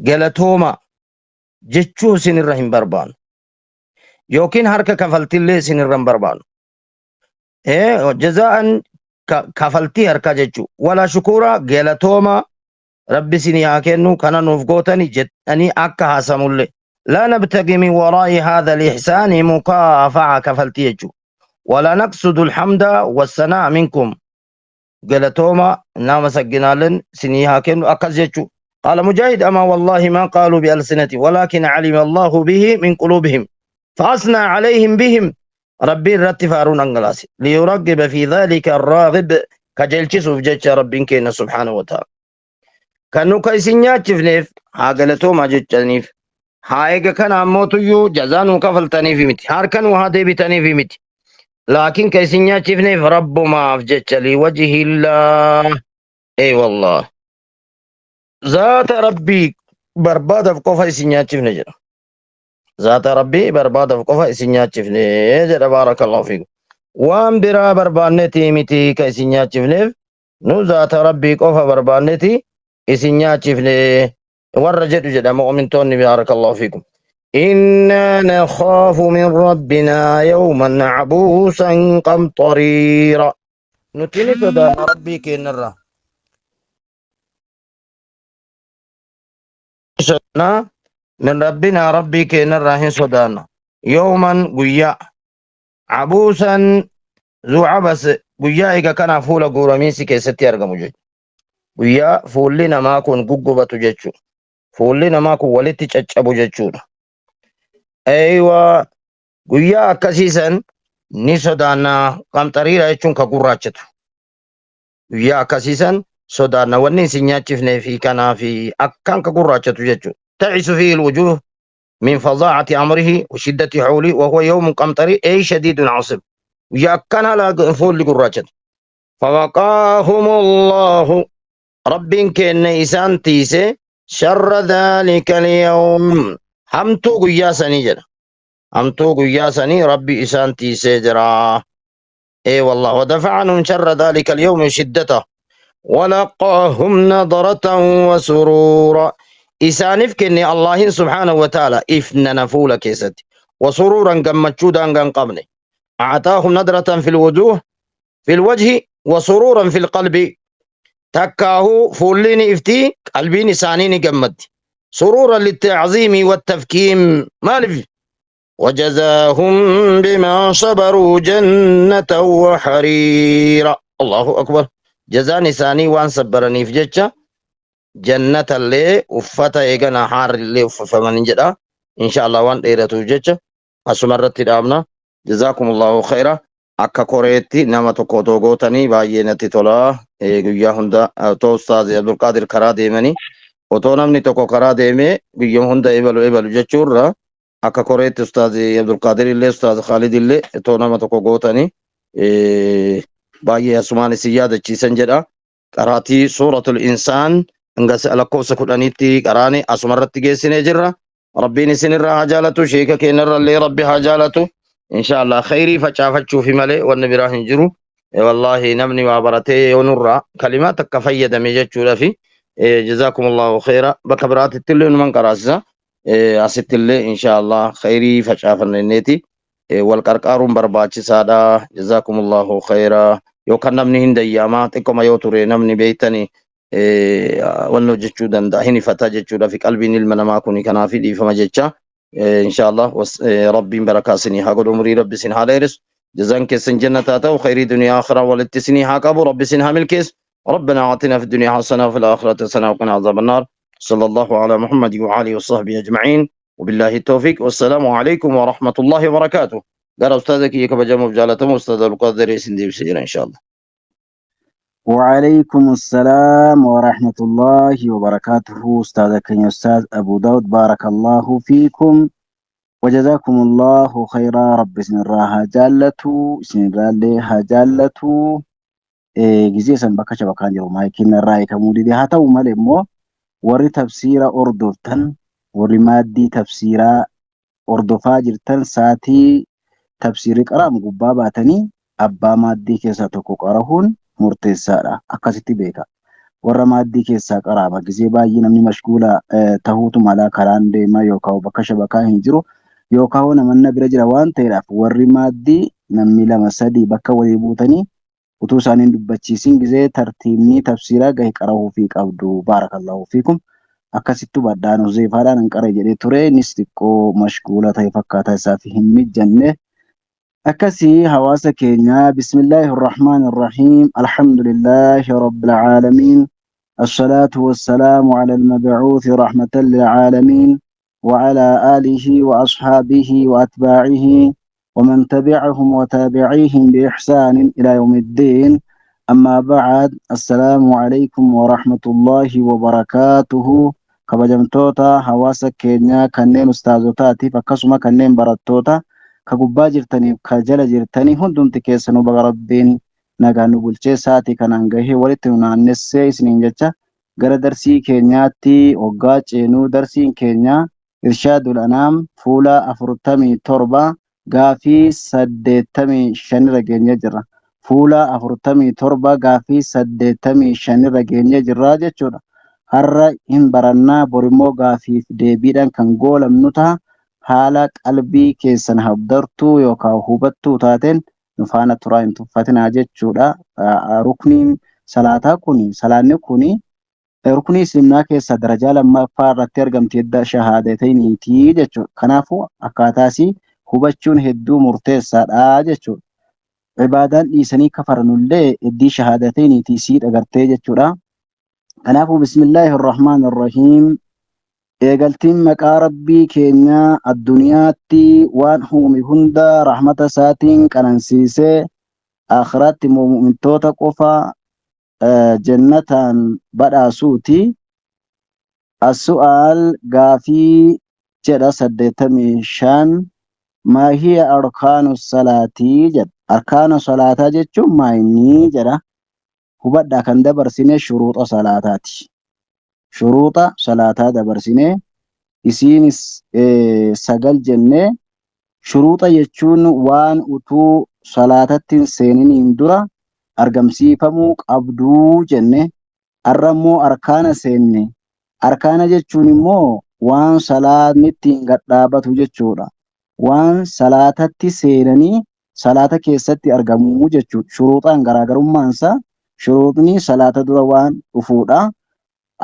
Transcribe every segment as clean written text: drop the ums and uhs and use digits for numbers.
galatooma jechuu isinirra hin barbaannu yookiin harka kafaltillee isinirra hin barbaannu. Jazaan kafaltii harka jechuu wala shukura galatooma rabbi isinii haa kennu kana nuuf gootani jedhanii akka haasamullee. لا نبتغي من وراء هذا الإحسان مكافأة كفلتي جechuu ولا نقصد الحمد والثناء منكم قالتوما نام سجنالن سنيها كن أكزيتشو. قال مجاهد أما والله ما قالوا بألسنتي ولكن علم الله به من قلوبهم فأثنى عليهم بهم ربي رتفارون أنجلاسي ليرغب في ذلك الراغب كجلتشو في جتش ربي كينا سبحانه وتعالى كانوا كيسينيات شفنيف ها قالتوما جتشنيف هايغا كان عموتيو جزانو كفلتني في متي هاركن وهادي بتني في متي لكن كيسينيا تشفني رب ما افجتش لوجه الله. اي والله ذات ربي برباد في قفا سينيا تشفني جرا ذات ربي برباد في قفا سينيا تشفني جرا بارك الله فيكم. وان برا بربانتي متي كيسينيا تشفني نو ذات ربي قفا بربانتي سينيا تشفني ورجت جدا مؤمن توني بارك الله فيكم. إنا نخاف من ربنا يوما عبوسا قمطريرا نتيني كدا ربي كنرا من ربنا ربي كنرا هن صدانا يوما قيا عبوسا ذو عبس قيا إيكا كان فولا قراميسي كيستي أرقم جي قيا فولينا ما كون ققبة جيتشو فولينا ما كون ولتي تشابو جيتشو. أيوة قيا أكسيسا نسودانا قمطريرا يجون كقراتشتو قيا أكسيسا سودانا ونين سنياتشفني في كان في أكان كقراتشتو جيتشو تعيس فيه الوجوه من فظاعة أمره وشدة حوله وهو يوم قمطري أي شديد عصب قيا كان على فول لقراتشتو فوقاهم الله رب كن إسان تيسي شر ذلك اليوم همتو قيا سني جرا همتو قيا سني ربي إسان تيسي جرا. اي والله ودفع عنهم شر ذلك اليوم شدته ولقاهم نظرة وسرورا إسانف كني الله سبحانه وتعالى إفن نفول كيستي وسرورا قمتشودا قمني أعطاهم نظرة في الوجوه في الوجه وسرورا في القلب تكاه فوليني افتي قلبي سانيني قمت سرورا للتعظيم والتفكيم مالف وجزاهم بما صبروا جنة وحريرا. الله أكبر جزاني ثاني وان صبرني في جتة جنة اللي وفتا إيغانا حار اللي وفمن جدا إن شاء الله وان إيرتو جتة أسمرت الأمنا جزاكم الله خيرا. akka koreetti nama tokko otoo gootanii baay'ee natti tola. Guyyaa hunda otoo Ustaaz Abdulqaadir karaa deemanii otoo namni tokko karaa deemee guyyaa hunda ebalu jechuurra akka koreetti Ustaaz Abdulqaadir illee Ustaaz Khaalid illee otoo nama tokko gootanii baay'ee asumaan isin yaadachiisan jedha. Qaraatii suuratul insaan hanga lakkoofsa 10tti qaraane asumarratti geessinee jirra. Rabbiin isinirraa haa jaalatu, sheeka keenyarrallee Rabbi haa jaalatu. إن شاء الله خيري فشافتشو في ملء والنبي راهن جرو والله نمني وعبرتي ونرى كلمات كفيد ميجتشو لفي جزاكم الله خيرا بكبرات التل من قراسة أسيت اللي إن شاء الله خيري فشافن النيتي والكركار برباتش سادا جزاكم الله خيرا يوكان نمني هند أيامات إكما يوتوري نمني بيتني ونو جتشو دندا هني فتا جتشو في قلبي نلمنا ما كوني كنافي دي فما جتشا إن شاء الله ربي بركاسني هاقول عمري ربي سنها ليرس جزانك سن جنة وخير دنيا آخرة ولتسني هاقبو ربي سنها ملكس ربنا آتنا في الدنيا حسنة وفي الآخرة حسنة وقنا عذاب النار. صلى الله على محمد وعلى وصحبه أجمعين وبالله التوفيق والسلام عليكم ورحمة الله وبركاته. قال أستاذك يكبر جمع بجالة أستاذ القادر سندي بسجرة إن شاء الله. وعليكم السلام ورحمة الله وبركاته. أستاذك يا أستاذ أبو داود بارك الله فيكم وجزاكم الله خيرا. رب سنراها جالتو سنرالها جالتو جزي سنبكش بكان يوم هاي كنا رأي كمودي هاتا ومالمو وري تفسير أردوتن وري مادي تفسير أردو فاجرتن ساتي تفسير قرام قباباتني أبا مادي كيساتو قرهون مرتزارا أكاسيتي بيكا warra maaddii keessaa qaraaba gisee baay'ee namni mashguula tahuutu malaa karaan deemaa yookaan bakka shabakaa hin jiru yookaan namanna bira jira waan ta'eedhaaf warri maaddii namni lama sadii bakka walii buutanii utuu isaaniin dubbachiisin gisee tartiibni tafsiraa gahe qarahuu fi qabdu baarakallahu fiikum akkasittu baddaan Huzeefaadhaan hin qara jedhee ture innis xiqqoo mashguula ta'e fakkaataa isaaf hin mijanne akkasii hawaasa keenya bismillaahi irrahmaani irrahiim alhamdulillaahi rabbil caalamiin الصلاة والسلام على المبعوث رحمة للعالمين وعلى آله وأصحابه وأتباعه ومن تبعهم وتابعيهم بإحسان إلى يوم الدين أما بعد السلام عليكم ورحمة الله وبركاته كبجمتوتا حواسا كينيا كنين استاذوتاتي فكسما كنين براتوتا كقبا جرتني كجل جرتني هندون تكيسنو بغربين نغانو بلچيساتي كنانغهي ولتنو نانسي سنين جچا gara darsii keenyaatti waggaa ceenuu darsiin keenya irshaadul anaam fuula 47 gaafii 85 irra geenye jirra. Fuula 47 gaafii 85 irra geenye jirra jechuudha. Har'a hin barannaa borimmoo gaafiif deebiidhaan kan goolamnu ta'a. Haala qalbii keessan habdartuu yookaan hubattuu taateen nu faana turaa hin tuffatinaa jechuudha. Rukniin salaataa kuni salaanni kuni ruknii islaamaa keessa darajaa lammaffaa irratti argamti edda shahaadatayniiti jechuudha. Kanaafuu akkaataasi hubachuun hedduu murteessaadha jechuudha. Ibaadaan dhiisanii kafaranullee eddii shahaadatayniiti sii dhagartee jechuudha. Kanaafuu bismillaahi irrahmaan irrahiim eegaltiin maqaa rabbii keenya addunyaatti waan uume hunda rahmata isaatiin qanansiisee akhiraatti mu'mintoota qofa jannatan badhaasuuti. As-su'aal gaafii jedha 85 maa hiya arkaanu salaatii jedha. Arkaana salaataa jechuun maayinii jedha. Hubadhaa kan dabarsine shuruuxa salaataati. Shuruuxa salaataa dabarsine isiinis 9 jennee shuruuxa jechuun waan utuu salaatatti seeniniin dura argamsiifamuu qabduu jenne arrammoo arkaana seenne arkaana jechuun immoo waan salaatni ittiin gadhaabatu jechuudha waan salaatatti seenanii salaata keessatti argamuu jechuudha shuruuxaan garaagarummaansa shuruuxni salaata dura waan dhufuudha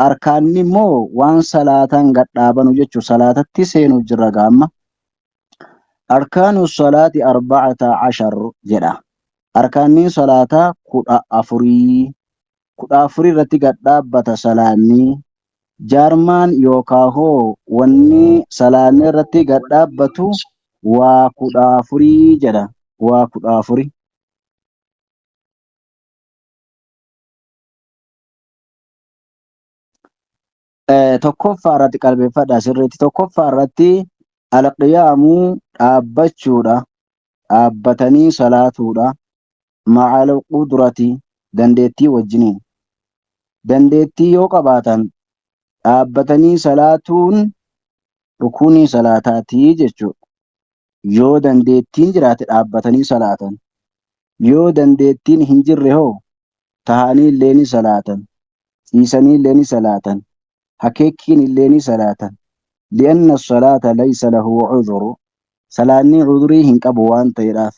arkaanni immoo waan salaataan gadhaabanu jechuudha salaatatti seenuu jirra gaamma arkaanu salaati 14 jedha arkaanni salaataa 14 irratti gadhaabbata salaanni jaarmaan yookaan hoo wanni salaanni irratti gadhaabbatu waa 14 jedha waa 14 tokkoffaa irratti qalbeeffadha sirriitti tokkoffaa irratti alqiyaamuu dhaabbachuudha dhaabbatanii salaatuudha ma'al qudrati dandeettii wajjiniin dandeettii yoo qabaatan dhaabbatanii salaatuun rukunii salaataatii jechuudha yoo dandeettiin jiraate dhaabbatanii salaatan yoo dandeettiin hin jirre hoo tahanii illee ni salaatan ciisanii illee ni salaatan hakeekkiin illee ni salaatan li'anna salaata laysa lahu cuduru salaanni cudurii hin qabu waan ta'eedhaaf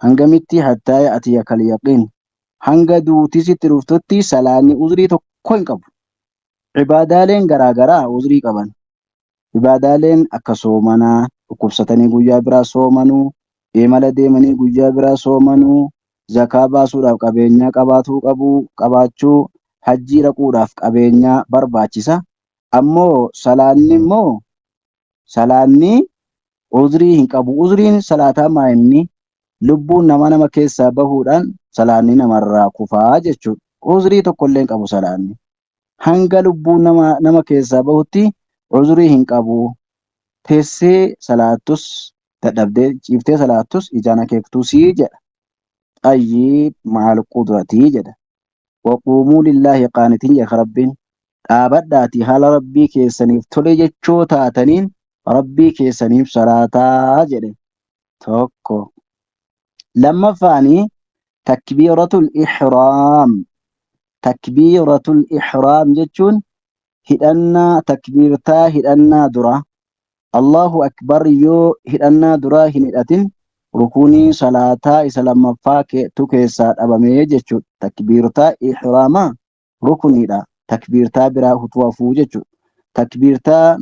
hangamitti hattaa ya'tiyakal yaqiin hanga duutisitti dhuftutti salaanni cudurii tokko hin qabu cibaadaaleen garaagaraa cudurii qaban cibaadaaleen akka soomanaa dhukkubsatanii guyyaa biraa soomanuu imala deemanii guyyaa biraa soomanuu zakaa baasuudhaaf qabeenyaa qabaachuu hajjii dhaquudhaaf qabeenyaa barbaachisa ammoo salaanni cudurii hin qabu cuduriin salaataa maa'inni lubbuun nama keessaa bahuudhaan salaanni namarraa kufaa jechuudha cudurii tokkollee hin qabu salaanni hanga lubbuun nama keessaa bahutti cudurii hin qabu teessee salaattus dadhabdee ciiftee salaattus ijaan akeektusii jedha xayyiib ma'al qudratii jedha waquumuu lillaahi qaanitiin jedha rabbiin dhaabadhaatii haala rabbii keessaniif tole jechoo taataniin rabbii keessaniif salaataa jedhe tokko lammaffaanii takbiiratul ihraam takbiiratul ihraam jechuun hidhannaa takbiirtaa hidhannaa dura Allahu akbar yoo hidhannaa duraa hin hidhatin rukunii salaataa isa lammaffaa keessaa dhabamee jechuudha. Takbiirtaa ihraamaa rukuniidha. Takbiirtaa biraa utuu hafuu jechuudha. Takbiirtaa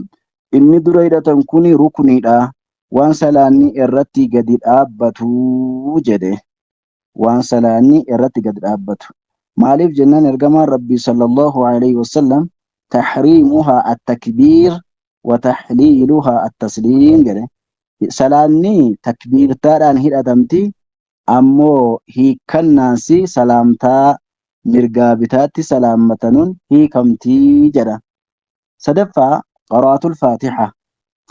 inni dura hidhatan kuni rukuniidha. Waan salaanni irratti gadi dhaabbatu jedhe. Waan salaanni irratti gadi dhaabbatu. Maaliif jennaan ergamaan Rabbii sallallahu alaihi wasallam tahriimuhaa at-takbiir wa tahliiluhaa at-tasliim jedhe. Salaanni takbiirtaadhaan hidhatamti ammoo hiikkannaansi salaamtaa mirgaa bitaatti salaammatanuun hiikamtii jedha. Sadaffaa qaraatul faatiha.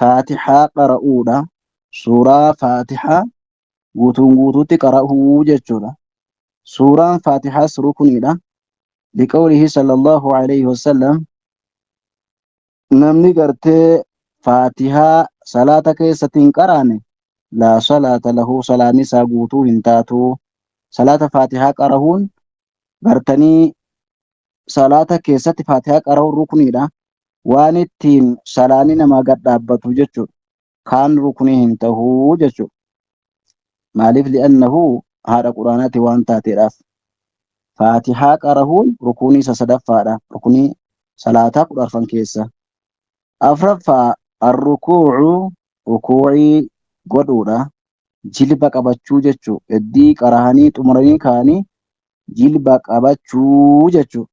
Faatihaa qara'uudha. Suuraa faatihaa guutuun guutuutti qara'uu jechuudha. Suuraan faatihaas rukuniidha. Liqawlihi sallallahu alaihi wasallam namni gartee faatihaa salaata keessatti hin qaraane laa salaata lahu salaanni isaa guutuu hin taatu. Salaata faatihaa qara'uun gartanii salaata keessatti faatihaa qara'uun rukuniidha. Waan ittiin salaanni namaa gad dhaabbatu jechuudha. Kaan rukunii hin tahuu jechuudha. Maaliif li'annahu haadha quraanaati waan taateedhaaf. Faatihaa qara'uun rukunii isa sadaffaadha. Rukunii salaataa 10 keessa. Afraffaa arrukuucu rukuucii godhuudha. Jilba qabachuu jechuu. Eddii qarahanii xumuranii kaanii jilba qabachuu jechuu.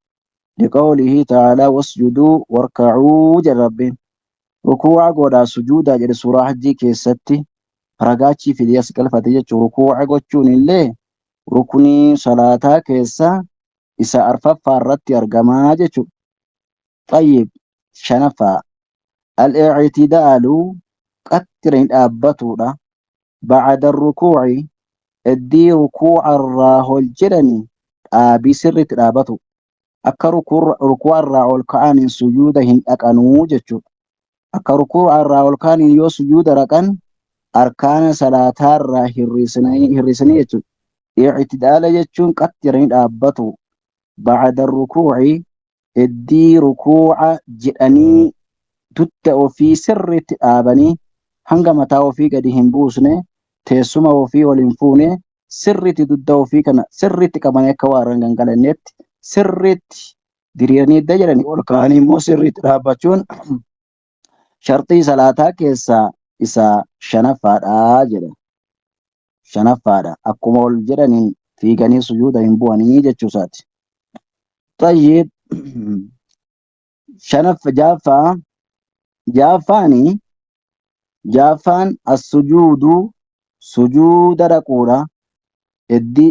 Liqawlihi ta'aalaa wasjuduu warka'uu jedha Rabbiin. Rukuuca godhaa sujuudaa jedhe suuraa hajjii keessatti ragaachii fidee as galfate jechuu. Rukuuca gochuun illee rukunii salaataa keessa isa arfaffaa irratti argamaa jechuu. Tayyib shanaffaa al-i'tidaalu qaxxireen dhaabbatuudha. Bacda rukuuci eddii rukuuca irraa ol jedhanii dhaabii sirriitti dhaabatu. Akka rukuuca irraa ol ka'aniin sujuuda hin dhaqanuu jechuudha. Akka rukuuca irraa ol ka'aniin yoo sujuuda dhaqan arkaana salaataa irraa hir'isanii jechuudha. I'tidaala jechuun qaxxireen dhaabbatu. Bacda rukuuci eddii rukuuca jedhanii dudda ofii sirriitti dhaabanii hanga mataa ofii gadi hin buusne teessuma ofii ol hin fuune sirriitti dudda ofii kana sirriitti qabanii akka waa irra hin gangalanneetti sirriitti diriiranii edda jedhanii ol ka'anii immoo sirriitti dhaabbachuun sharxii salaataa keessaa isa shanaffaadha jedha. Shanaffaadha. Akkuma ol jedhaniin fiiganii sujuuda hin bu'anii jechuusaati. Tayyib jaaffaan as-sujuudu sujuuda dhaquudha. Eddii